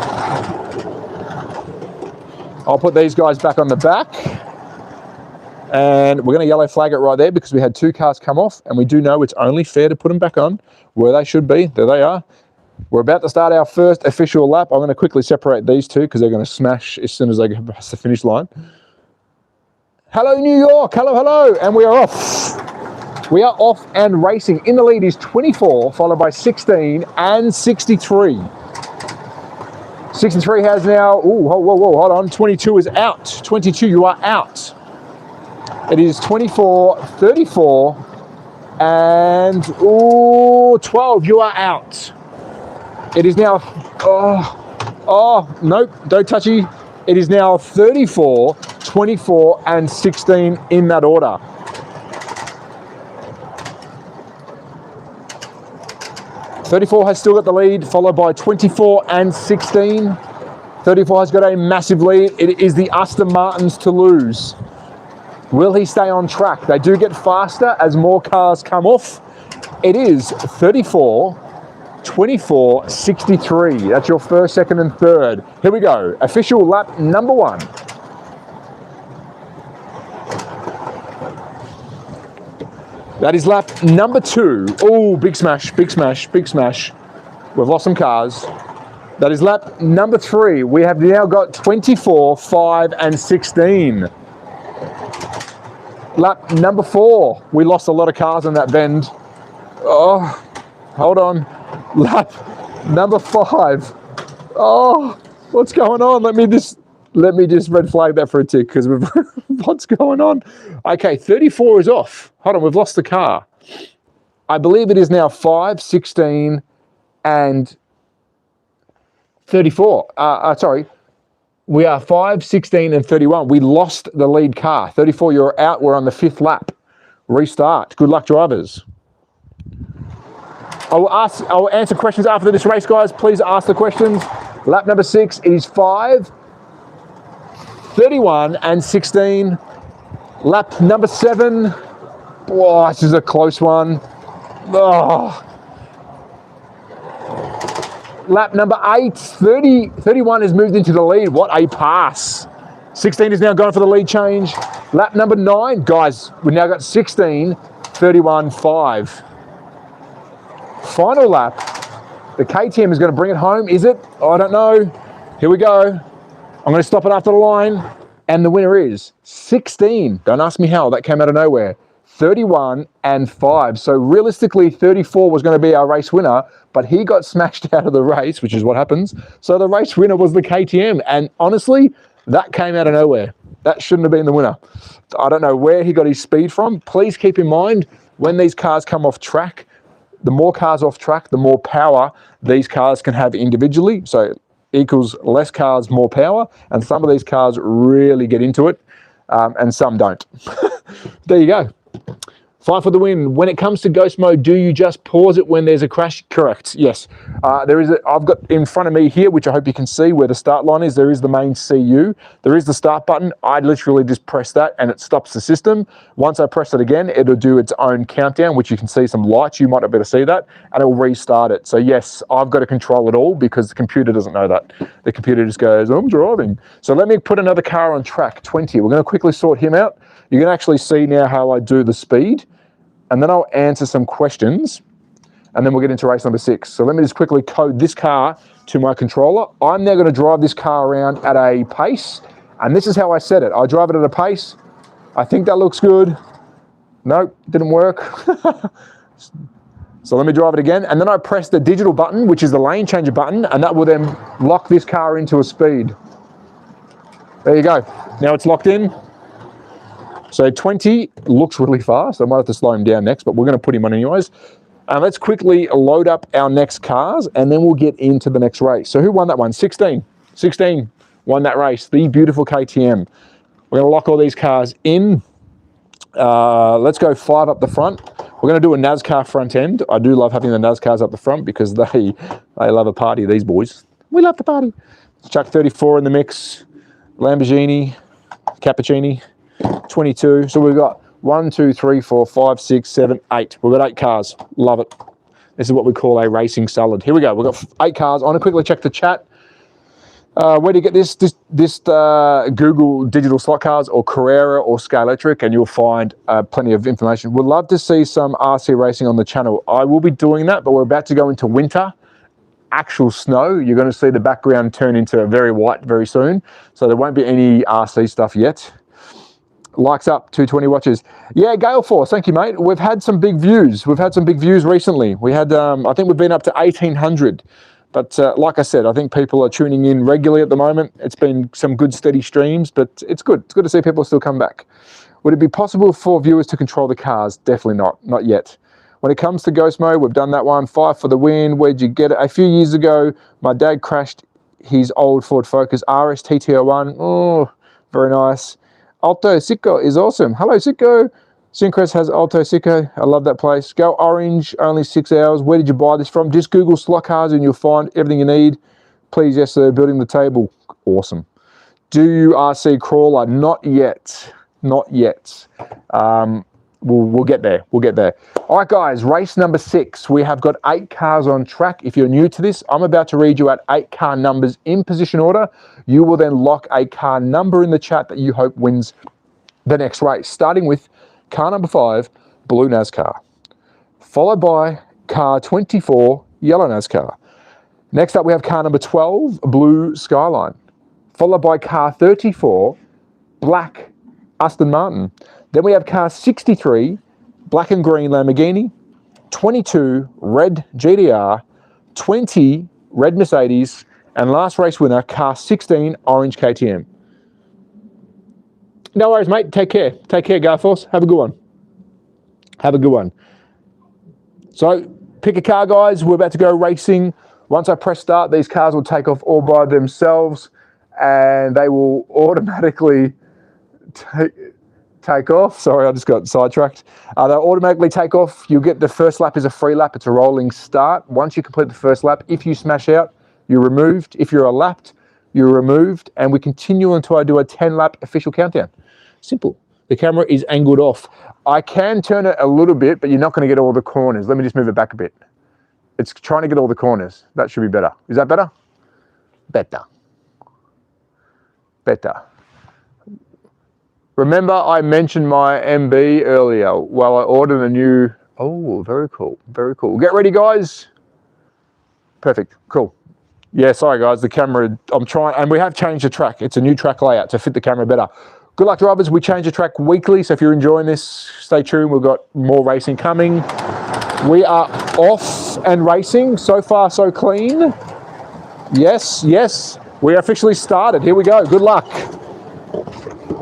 I'll put these guys back on the back. And we're going to yellow flag it right there because we had 2 cars come off, and we do know it's only fair to put them back on where they should be. There they are. We're about to start our first official lap. I'm going to quickly separate these two because they're going to smash as soon as they get past the finish line. Hello, New York. Hello, hello. And we are off. We are off and racing. In the lead is 24, followed by 16 and 63. 63 has now, whoa, hold on. 22 is out. 22, you are out. It is 24, 34, and 12, you are out. It is now, nope, don't touchy. It is now 34, 24, and 16 in that order. .34 has still got the lead, followed by 24 and 16. 34 has got a massive lead. It is the Aston Martins to lose. Will he stay on track? They do get faster as more cars come off. It is 34, 24, 63. That's your first, second, and third. Here we go. Official lap number 1. That is lap number 2. Oh, big smash, big smash, big smash. We've lost some cars. That is lap number 3. We have now got 24, 5, and 16. Lap number 4. We lost a lot of cars on that bend. Oh, hold on. Lap number 5. Oh, what's going on? Let me just red flag that for a tick because we've what's going on? Okay, 34 is off. Hold on, we've lost the car. I believe it is now 5, 16, and 34. Sorry. We are 5, 16, and 31. We lost the lead car. 34, you're out. We're on the 5th lap. Restart. Good luck, drivers. I'll answer questions after this race, guys. Please ask the questions. Lap number 6 is 5, 31, and 16. Lap number 7. Oh, this is a close one. Oh. Lap number 8, 31 has moved into the lead. What a pass. 16 is now going for the lead change. Lap number 9, guys, we've now got 16, 31, 5. Final lap. The KTM is going to bring it home, is it? I don't know. Here we go. I'm going to stop it after the line. And the winner is 16. Don't ask me how. That came out of nowhere. 31 and 5. So realistically, 34 was going to be our race winner, but he got smashed out of the race, which is what happens. So the race winner was the KTM. And honestly, that came out of nowhere. That shouldn't have been the winner. I don't know where he got his speed from. Please keep in mind, when these cars come off track, the more cars off track, the more power these cars can have individually. So equals less cars, more power. And some of these cars really get into it, and some don't. There you go. 5 for the win. When it comes to ghost mode, do you just pause it when there's a crash? Correct, yes. I've got in front of me here, which I hope you can see where the start line is. There is the main CU. There is the start button. I literally just press that and it stops the system. Once I press it again, it'll do its own countdown, which you can see some lights. You might not be able to see that, and it will restart it. So yes, I've got to control it all because the computer doesn't know that. The computer just goes, I'm driving. So let me put another car on track, 20. We're going to quickly sort him out. You can actually see now how I do the speed. And then I'll answer some questions, and then we'll get into race number 6. So let me just quickly code this car to my controller. I'm now going to drive this car around at a pace, And this is how I set it. I drive it at a pace. I think that looks good. Nope, didn't work. So let me drive it again. And then I press the digital button, which is the lane changer button, and that will then lock this car into a speed. There you go. Now it's locked in. So 20 looks really fast. I might have to slow him down next, but we're going to put him on anyways. And let's quickly load up our next cars, and then we'll get into the next race. So who won that one? 16. 16 won that race. The beautiful KTM. We're going to lock all these cars in. Let's go 5 up the front. We're going to do a NASCAR front end. I do love having the NASCARs up the front because they love a party, these boys. We love the party. Chuck 34 in the mix. Lamborghini, Cappuccini, 22. So we've got 1, 2, 3, 4, 5, 6, 7, 8. We've got 8 cars. Love it. This is what we call a racing salad. Here we go. We've got 8 cars. I want to quickly check the chat. Where do you get this Google digital slot cars or Carrera or Scalextric, and you'll find plenty of information. We'd love to see some RC racing on the channel. I will be doing that, but we're about to go into winter, actual snow. You're going to see the background turn into very white very soon, so there won't be any RC stuff yet. Likes up, 220 watches. Yeah, Gale Force, thank you, mate. We've had some big views. We've had some big views recently. We had, I think we've been up to 1,800. But like I said, I think people are tuning in regularly at the moment. It's been some good steady streams, but it's good. It's good to see people still come back. Would it be possible for viewers to control the cars? Definitely not yet. When it comes to ghost mode, we've done that one. 5 for the win. Where'd you get it? A few years ago, my dad crashed his old Ford Focus RS TT01. Oh, very nice. Alto Sicko is awesome. Hello, Sicko. Syncrest has Alto Sicko. I love that place. Go Orange, only 6 hours. Where did you buy this from? Just Google SLOTCARS and you'll find everything you need. Please, yes sir, building the table. Awesome. Do you RC crawler? Not yet. Not yet. We'll get there. We'll get there. All right, guys, race number 6. We have got 8 cars on track. If you're new to this, I'm about to read you out 8 car numbers in position order. You will then lock a car number in the chat that you hope wins the next race, starting with car number 5, blue NASCAR, followed by car 24, yellow NASCAR. Next up, we have car number 12, blue Skyline, followed by car 34, black Aston Martin. Then we have car 63, black and green Lamborghini, 22, red GDR, 20, red Mercedes, and last race winner, car 16, orange KTM. No worries, mate. Take care. Take care, Garforce. Have a good one. Have a good one. So, pick a car, guys. We're about to go racing. Once I press start, these cars will take off all by themselves, and they will automatically take off. Sorry, I just got sidetracked. They'll automatically take off. You'll get the first lap is a free lap. It's a rolling start. Once you complete the first lap, if you smash out, you're removed. If you're lapped, you're removed. And we continue until I do a 10-lap official countdown. Simple. The camera is angled off. I can turn it a little bit, but you're not going to get all the corners. Let me just move it back a bit. It's trying to get all the corners. That should be better. Is that better? Better. Better. Remember I mentioned my MB earlier? Well, I ordered a new... Oh, very cool. Very cool. Get ready, guys. Perfect. Cool. Yeah, sorry, guys. The camera... I'm trying... And we have changed the track. It's a new track layout to fit the camera better. Good luck, drivers. We change the track weekly, so if you're enjoying this, stay tuned. We've got more racing coming. We are off and racing. So far, so clean. Yes, yes. We officially started. Here we go. Good luck.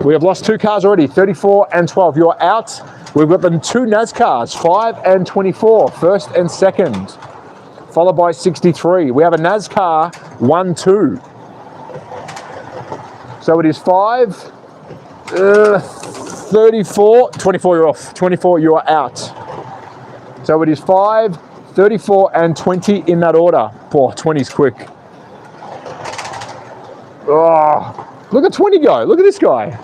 We have lost 2 cars already, 34 and 12. You're out. We've got the 2 NASCARs, 5 and 24, first and second, followed by 63. We have a NASCAR 1-2. So it is 5, 34, 24 you're off, 24 you are out. So it is 5, 34 and 20 in that order. Boy, 20's quick. Oh, look at 20 go, look at this guy.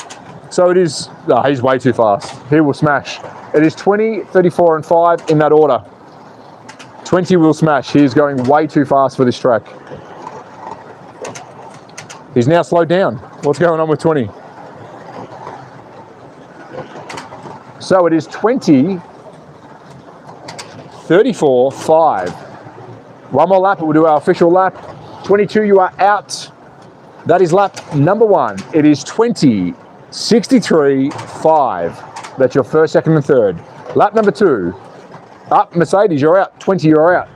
So it is, no, he's way too fast. He will smash. It is 20, 34 and 5 in that order. 20 will smash. He is going way too fast for this track. He's now slowed down. What's going on with 20? So it is 20, 34, 5. One more lap, we'll do our official lap. 22, you are out. That is lap number 1. It is 20.63.5. That's your first, second, and third. Lap number 2. Up, Mercedes, you're out. 20, you're out.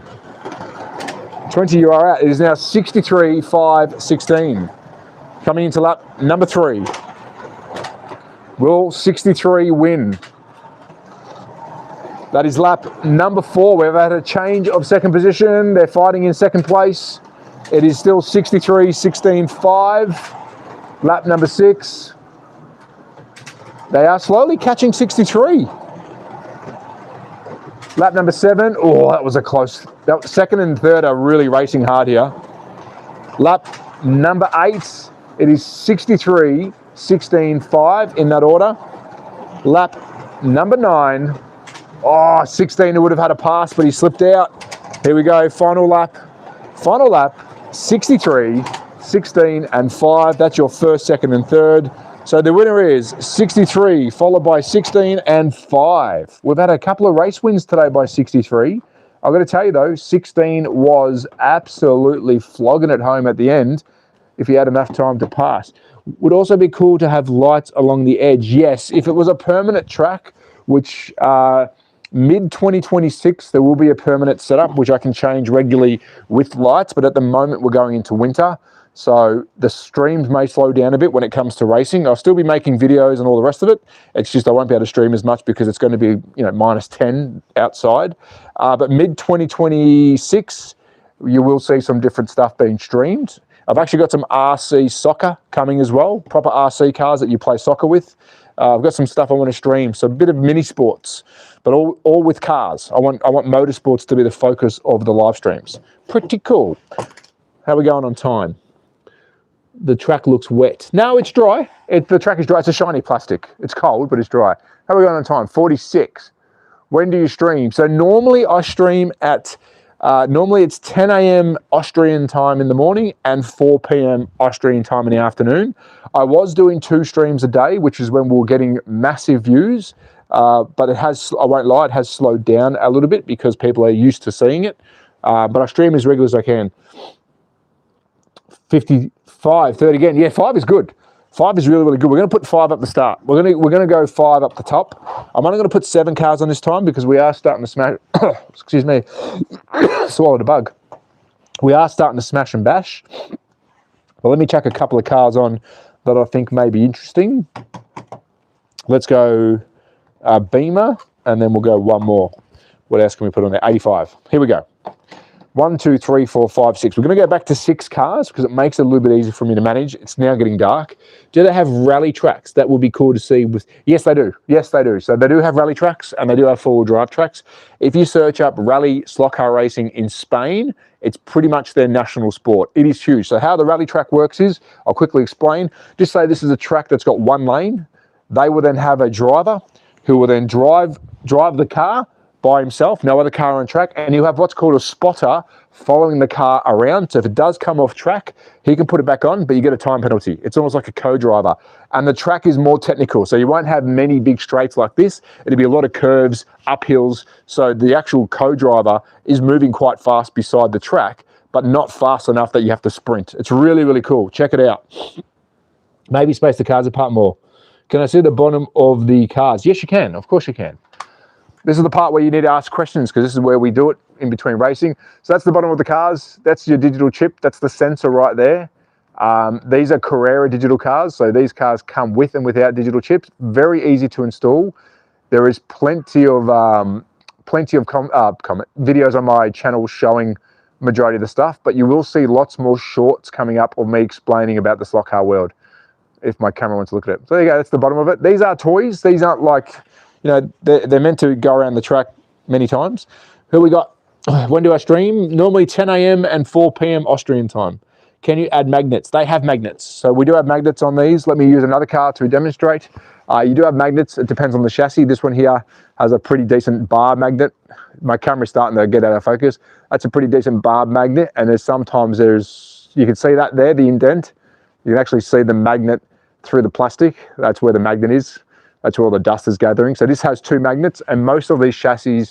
20, you are out. It is now 63.5.16. Coming into lap number 3. Will 63 win? That is lap number 4. We've had a change of second position. They're fighting in second place. It is still 63.16.5. Lap number 6. They are slowly catching 63. Lap number 7. Oh, that was a close. Second and third are really racing hard here. Lap number 8. It is 63.16.5 in that order. Lap number 9. Oh, 16, it would have had a pass, but he slipped out. Here we go, final lap. Final lap, 63.16.5. That's your first, second, and third. So the winner is 63, followed by 16.5. We've had a couple of race wins today by 63. I've got to tell you though, 16 was absolutely flogging it home at the end if he had enough time to pass. Would also be cool to have lights along the edge. Yes, if it was a permanent track, which mid-2026, there will be a permanent setup, which I can change regularly with lights. But at the moment, we're going into winter. So the streams may slow down a bit when it comes to racing. I'll still be making videos and all the rest of it. It's just I won't be able to stream as much because it's going to be, minus 10 outside. But mid-2026, you will see some different stuff being streamed. I've actually got some RC soccer coming as well, proper RC cars that you play soccer with. I've got some stuff I want to stream, so a bit of mini sports, but all with cars. I want motorsports to be the focus of the live streams. Pretty cool. How are we going on time? The track looks wet. No, it's dry. The track is dry. It's a shiny plastic. It's cold, but it's dry. How are we going on time? 46. When do you stream? So normally I stream at, normally it's 10 a.m. Austrian time in the morning and 4 p.m. Austrian time in the afternoon. I was doing 2 streams a day, which is when we were getting massive views. But it has, I won't lie, it has slowed down a little bit because people are used to seeing it. But I stream as regular as I can. 55, 30 again. Yeah, 5 is good. 5 is really, really good. We're going to put 5 up the start. We're going to go 5 up the top. I'm only going to put 7 cars on this time because we are starting to smash. Excuse me. Swallowed a bug. We are starting to smash and bash. But let me chuck a couple of cars on that I think may be interesting. Let's go Beamer, and then we'll go one more. What else can we put on there? 85. Here we go. 1, 2, 3, 4, 5, 6. We're going to go back to 6 cars because it makes it a little bit easier for me to manage. It's now getting dark. Do they have rally tracks? That would be cool to see. Yes, they do. Yes, they do. So they do have rally tracks and they do have four-wheel drive tracks. If you search up rally slot car racing in Spain, it's pretty much their national sport. It is huge. So how the rally track works is, I'll quickly explain. Just say this is a track that's got 1 lane. They will then have a driver who will then drive the car by himself, no other car on track, and you have what's called a spotter following the car around. So if it does come off track, he can put it back on, but you get a time penalty. It's almost like a co-driver. And the track is more technical, so you won't have many big straights like this. It'll be a lot of curves, uphills, so the actual co-driver is moving quite fast beside the track, but not fast enough that you have to sprint. It's really, really cool. Check it out. Maybe space the cars apart more. Can I see the bottom of the cars? Yes, you can. Of course you can. This is the part where you need to ask questions because this is where we do it in between racing. So that's the bottom of the cars. That's your digital chip. That's the sensor right there. These are Carrera digital cars. So these cars come with and without digital chips. Very easy to install. There is plenty of videos on my channel showing majority of the stuff, but you will see lots more shorts coming up of me explaining about the slot car world if my camera wants to look at it. So there you go. That's the bottom of it. These are toys. These aren't like, they're meant to go around the track many times. Who we got? When do I stream? Normally 10 a.m. and 4 p.m. Austrian time. Can you add magnets? They have magnets. So we do have magnets on these. Let me use another car to demonstrate. You do have magnets. It depends on the chassis. This one here has a pretty decent bar magnet. My camera's starting to get out of focus. That's a pretty decent bar magnet. And you can see that there, the indent. You can actually see the magnet through the plastic. That's where the magnet is. That's where all the dust is gathering. So this has 2 magnets, and most of these chassis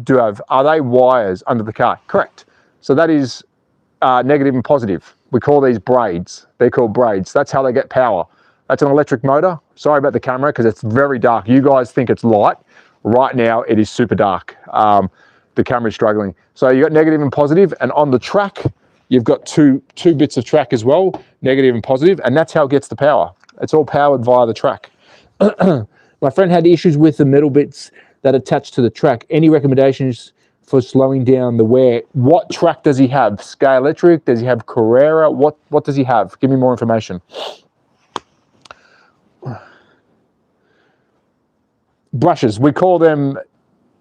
do have, are they wires under the car? Correct. So that is negative and positive. We call these braids. They're called braids. That's how they get power. That's an electric motor. Sorry about the camera because it's very dark. You guys think it's light. Right now, it is super dark. The camera is struggling. So you got negative and positive, and on the track, you've got two bits of track as well, negative and positive, and that's how it gets the power. It's all powered via the track. My friend had issues with the metal bits that attach to the track. Any recommendations for slowing down the wear? What track does he have? Scale Electric? Does he have Carrera? What does he have? Give me more information. Brushes, we call them,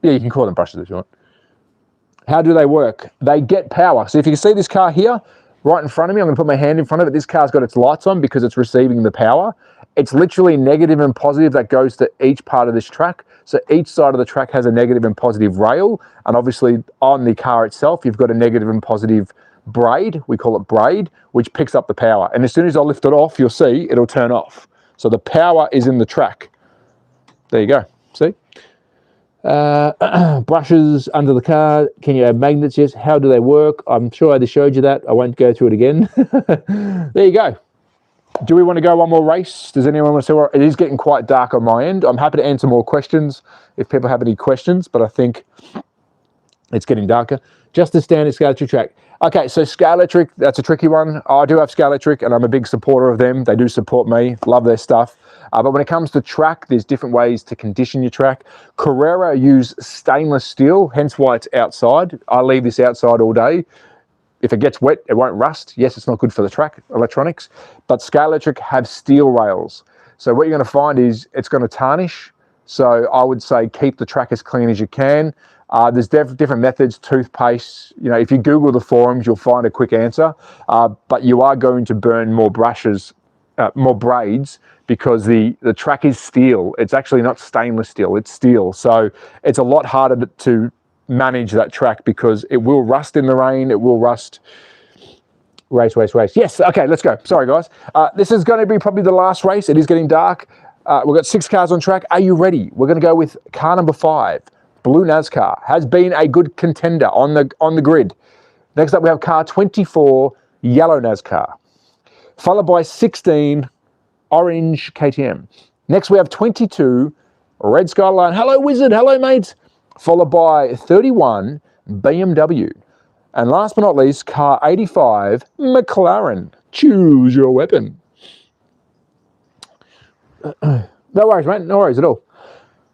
yeah, you can call them brushes if you want. How do they work? They get power. So if you can see this car here, right in front of me, I'm going to put my hand in front of it. This car's got its lights on because it's receiving the power. It's literally negative and positive that goes to each part of this track. So each side of the track has a negative and positive rail. And obviously on the car itself, you've got a negative and positive braid. We call it braid, which picks up the power. And as soon as I lift it off, you'll see it'll turn off. So the power is in the track. There you go. See? Brushes under the car. Can you add magnets? Yes. How do they work? I'm sure I just showed you that. I won't go through it again. There you go. Do we want to go one more race? Does anyone want to see what? It is getting quite dark on my end. I'm happy to answer more questions if people have any questions, but I think it's getting darker. Just the standard Scale Electric track. Okay, so Scale Electric, that's a tricky one. I do have Scale Electric and I'm a big supporter of them. They do support me, love their stuff. But when it comes to track, there's different ways to condition your track. Carrera use stainless steel, hence why it's outside. I leave this outside all day. If it gets wet, it won't rust. Yes, it's not good for the track electronics, but Scale Electric have steel rails. So what you're going to find is it's going to tarnish. So I would say keep the track as clean as you can. There's different methods, toothpaste. You know, if you Google the forums, you'll find a quick answer. But you are going to burn more brushes, more braids, because the track is steel. It's actually not stainless steel, it's steel. So it's a lot harder to manage that track because it will rust in the rain, it will rust. Race. Yes, okay, let's go. Sorry, guys. This is going to be probably the last race. It is getting dark. We've got 6 cars on track. Are you ready? We're going to go with car number 5. Blue NASCAR has been a good contender on the grid. Next up, we have car 24, yellow NASCAR, followed by 16, orange KTM. Next, we have 22, red Skyline. Hello, Wizard. Hello, mates. Followed by 31, BMW. And last but not least, car 85, McLaren. Choose your weapon. No worries, mate. No worries at all.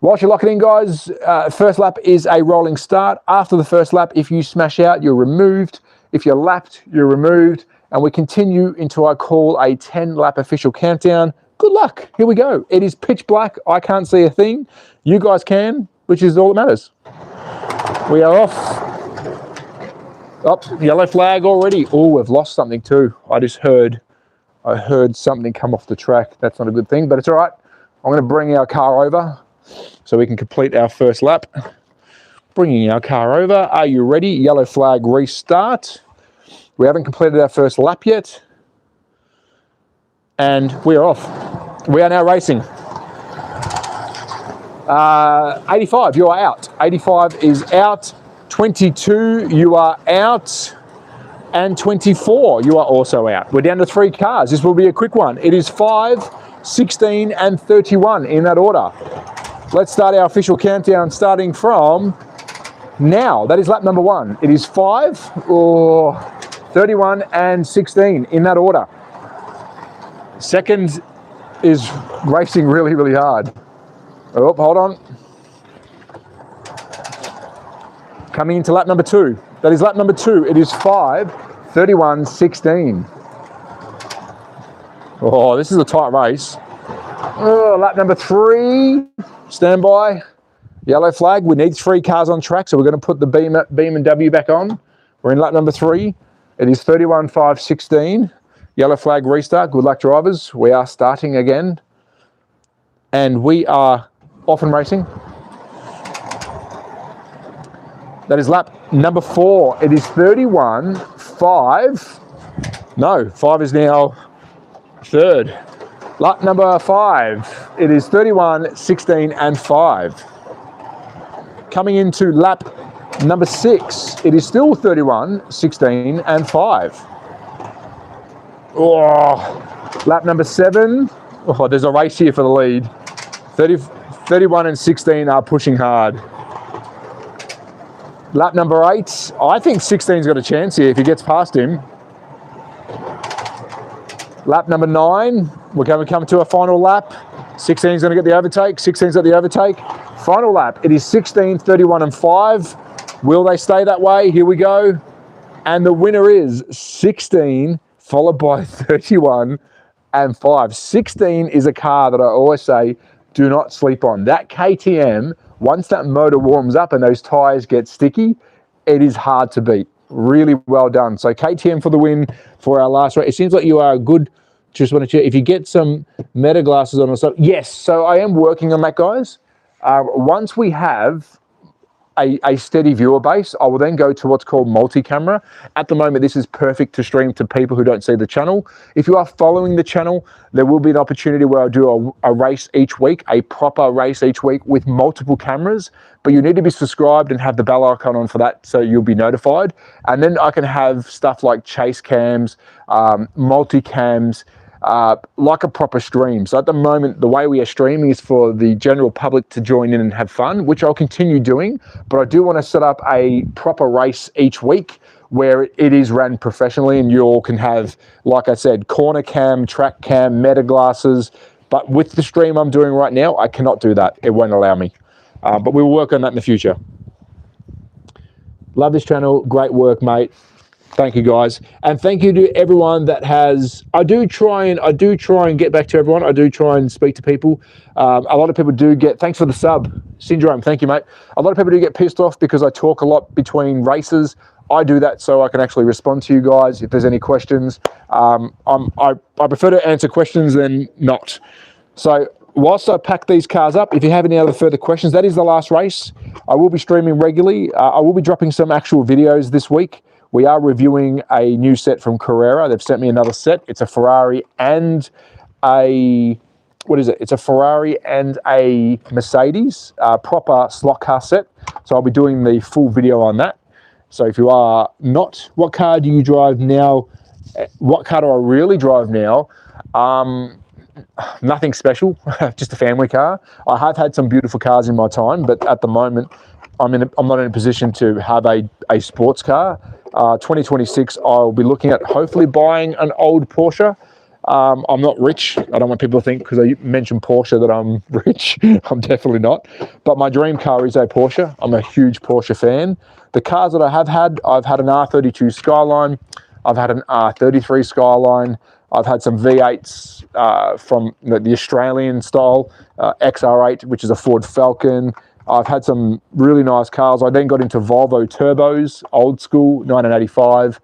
Whilst you're locking in, guys, first lap is a rolling start. After the first lap, if you smash out, you're removed. If you're lapped, you're removed. And we continue into, I call, a 10-lap official countdown. Good luck. Here we go. It is pitch black. I can't see a thing. You guys can, which is all that matters. We are off. Oh, yellow flag already. Oh, we've lost something too. I heard something come off the track. That's not a good thing, but it's all right. I'm going to bring our car over so we can complete our first lap. Bringing our car over. Are you ready? Yellow flag restart. We haven't completed our first lap yet. And we are off. We are now racing. 85, you are out. 85 is out. 22, you are out. And 24, you are also out. We're down to 3 cars. This will be a quick one. It is 5, 16, and 31 in that order. Let's start our official countdown starting from now. That is lap number 1. It is 5, 31, and 16 in that order. Second is racing really, really hard. Oh, hold on. Coming into lap number 2. That is lap number 2. It is 5, 31, 16. Oh, this is a tight race. Oh, lap number 3. Stand by. Yellow flag. We need 3 cars on track, so we're going to put the beam and W back on. We're in lap number 3. It is 31, 5, 16. Yellow flag restart. Good luck, drivers. We are starting again. And we are off and racing. That is lap number 4. It is 31, 5. No, 5 is now 3rd. Lap number 5. It is 31, 16, and 5. Coming into lap number 6. It is still 31, 16, and 5. Oh, lap number 7. Oh, there's a race here for the lead. 31 and 16 are pushing hard. Lap number 8. I think 16's got a chance here if he gets past him. Lap number 9. We're going to come to a final lap. 16's going to get the overtake. 16's got the overtake. Final lap. It is 16, 31 and 5. Will they stay that way? Here we go. And the winner is 16, followed by 31 and 5. 16 is a car that I always say, do not sleep on. That KTM, once that motor warms up and those tyres get sticky, it is hard to beat. Really well done. So KTM for the win for our last race. It seems like you are a good, just want to check, if you get some meta glasses on or something. Yes, so I am working on that, guys. Once we have a steady viewer base, I will then go to what's called multi-camera. At the moment, this is perfect to stream to people who don't see the channel. If you are following the channel, there will be an opportunity where I do a race each week, a proper race each week with multiple cameras, but you need to be subscribed and have the bell icon on for that so you'll be notified. And then I can have stuff like chase cams, multi-cams, like a proper stream. So at the moment, the way we are streaming is for the general public to join in and have fun, which I'll continue doing, but I do want to set up a proper race each week where it is run professionally and you all can have, like I said, corner cam, track cam, meta glasses, but with the stream I'm doing right now, I cannot do that. It won't allow me, but we will work on that in the future. Love this channel. Great work, mate. Thank you, guys, and thank you to everyone that has. I do try and get back to everyone. I do try and speak to people. A lot of people do get. Thanks for the sub, Syndrome. Thank you, mate. A lot of people do get pissed off because I talk a lot between races. I do that so I can actually respond to you guys if there's any questions. I prefer to answer questions than not. So whilst I pack these cars up, if you have any other further questions, that is the last race. I will be streaming regularly. I will be dropping some actual videos this week. We are reviewing a new set from Carrera. They've sent me another set. It's a Ferrari and a, what is it? It's a Ferrari and a Mercedes, proper slot car set. So I'll be doing the full video on that. So if you are not, what car do you drive now? What car do I really drive now? Nothing special, just a family car. I have had some beautiful cars in my time, but at the moment, I'm not in a position to have a sports car. 2026, I'll be looking at hopefully buying an old Porsche. I'm not rich. I don't want people to think because I mentioned Porsche that I'm rich. I'm definitely not. But my dream car is a Porsche. I'm a huge Porsche fan. The cars that I have had, I've had an R32 Skyline. I've had an R33 Skyline. I've had some V8s from the Australian style, XR8, which is a Ford Falcon. I've had some really nice cars. I then got into Volvo turbos, old school, 1985.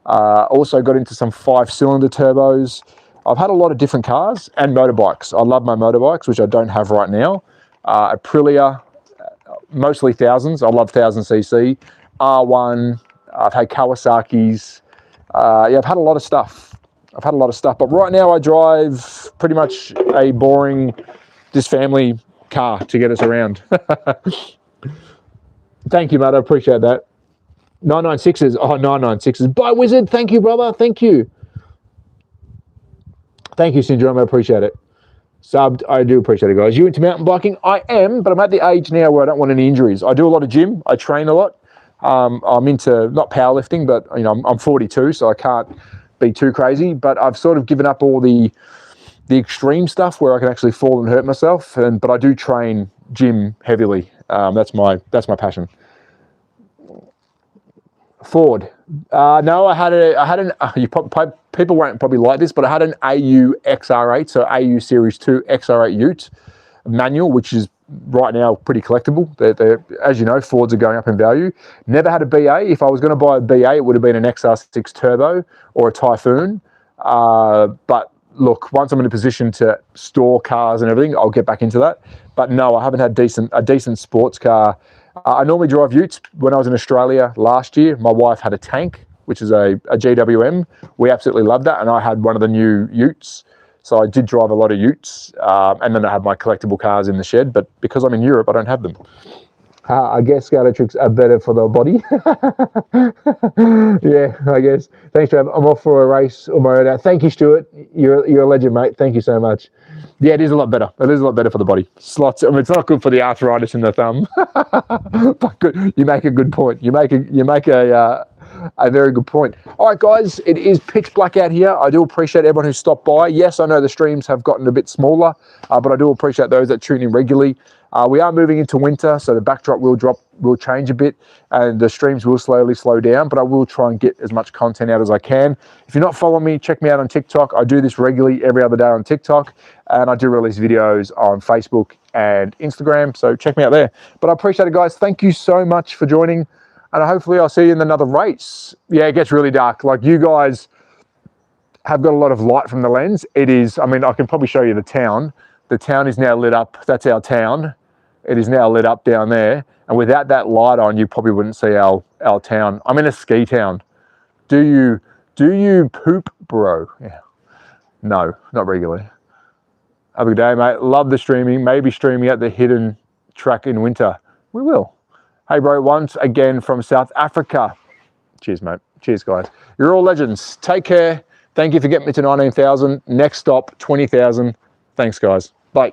Also got into some 5-cylinder turbos. I've had a lot of different cars and motorbikes. I love my motorbikes, which I don't have right now. Aprilia, mostly thousands. I love 1000cc. R1, I've had Kawasaki's. Yeah, I've had a lot of stuff. But right now I drive pretty much a boring, just family car to get us around. Thank you, mate. I appreciate that. 996s. Oh, 996s. Bye, Wizard. Thank you, brother. Thank you. Thank you, Syndrome. I appreciate it. Subbed. I do appreciate it, guys. You into mountain biking? I am, but I'm at the age now where I don't want any injuries. I do a lot of gym. I train a lot. I'm into not powerlifting, but you know, I'm 42, so I can't be too crazy. But I've sort of given up all the extreme stuff where I can actually fall and hurt myself. But I do train gym heavily. That's my passion. Ford. No, I had an. People won't probably like this, but I had an AU XR8, so AU Series 2 XR8 Ute manual, which is right now pretty collectible. They're, as you know, Fords are going up in value. Never had a BA. If I was going to buy a BA, it would have been an XR6 Turbo or a Typhoon. But look, once I'm in a position to store cars and everything, I'll get back into that. But no, I haven't had a decent sports car. I normally drive Utes. When I was in Australia last year, my wife had a tank, which is a GWM. We absolutely loved that, and I had one of the new Utes. So I did drive a lot of Utes, and then I had my collectible cars in the shed. But because I'm in Europe, I don't have them. I guess electrics are better for the body. Yeah, I guess. Thanks, Trav. I'm off for a race on my own now. Thank you, Stuart. You're a legend, mate. Thank you so much. Yeah, it is a lot better. It is a lot better for the body. Slots. I mean, it's not good for the arthritis in the thumb. But good. You make a good point. You make a very good point. All right, guys, it is pitch black out here. I do appreciate everyone who stopped by. Yes, I know the streams have gotten a bit smaller, but I do appreciate those that tune in regularly. We are moving into winter, so the backdrop will change a bit, and the streams will slowly slow down, but I will try and get as much content out as I can. If you're not following me, check me out on TikTok. I do this regularly every other day on TikTok, and I do release videos on Facebook and Instagram, so check me out there. But I appreciate it, guys. Thank you so much for joining, and hopefully I'll see you in another race. Yeah, it gets really dark. Like, you guys have got a lot of light from the lens. It is, I mean, I can probably show you the town. The town is now lit up. That's our town. It is now lit up down there. And without that light on, you probably wouldn't see our town. I'm in a ski town. Do you poop, bro? Yeah. No, not regularly. Have a good day, mate. Love the streaming. Maybe streaming at the hidden track in winter. We will. Hey, bro, once again from South Africa. Cheers, mate. Cheers, guys. You're all legends. Take care. Thank you for getting me to 19,000. Next stop, 20,000. Thanks, guys. Bye.